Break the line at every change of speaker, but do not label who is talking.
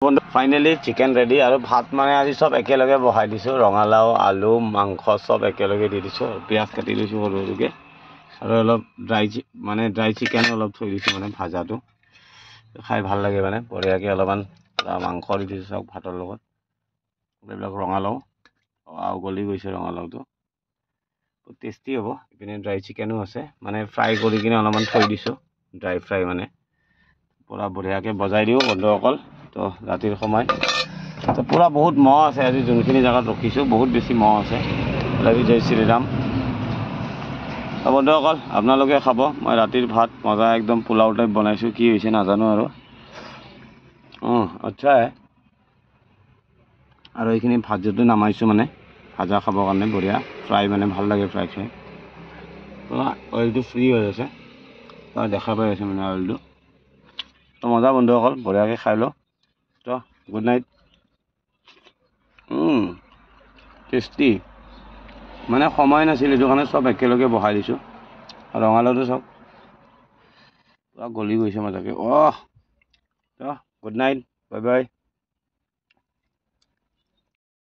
finally chicken ready আৰু ভাত মানে আজি সব একেলগে বহাই দিছোঁ ৰঙালাও আলু মাংস সব একেলগে দি দিছোঁ পিঁয়াজ কাটি লৈছোঁ সৰু সৰুকৈ আৰু অলপ ড্ৰাই চিকেন অলপ থৈ দিছোঁ মানে ভাজাটো খাই ভাল লাগে মানে বঢ়িয়াকৈ অলপমান মাংস দি দিছোঁ চাওক ভাতৰ লগত এইবিলাক ৰঙালাও গলি গৈছে ৰঙালাওটো বহুত টেষ্টি হ'ব ইপিনে ড্ৰাই চিকেনো আছে মানে ফ্ৰাই কৰি কিনে অলপমান থৈ দিছোঁ ড্ৰাই ফ্ৰাই মানে পুৰা বঢ়িয়াকৈ বজাই দিওঁ বন্ধুসকল তো ৰাতিৰ সময় তো পুৰা বহুত মহ আছে আজি যোনখিনি জেগাত ৰখিছোঁ বহুত বেছি মহ আছে লাগি জয় শ্ৰীৰাম তো বন্ধুসকল আপোনালোকে খাব মই ৰাতিৰ ভাত মজা একদম পোলাও টাইপ বনাইছোঁ কি হৈছে নাজানো আৰু আচ্ছা আৰু এইখিনি ভাজিটো নামাইছোঁ মানে ভাজা খাবৰ কাৰণে বঢ়িয়া ফ্ৰাই মানে ভাল লাগে ফ্ৰাই খাই পুৰা অইলটো ফ্ৰী হৈ আছে তই দেখা পাই আছে মানে অইলটো তো মজা বন্ধুসকল বঢ়িয়াকৈ খাই লওঁ তো গুড নাইট টেষ্টি মানে সময় নাছিল এইটো কাৰণে চব একেলগে বহাই দিছোঁ ৰঙালাওটো চব পুৰা গলি গৈছে মজাকৈ তো গুড নাইট বাই বাই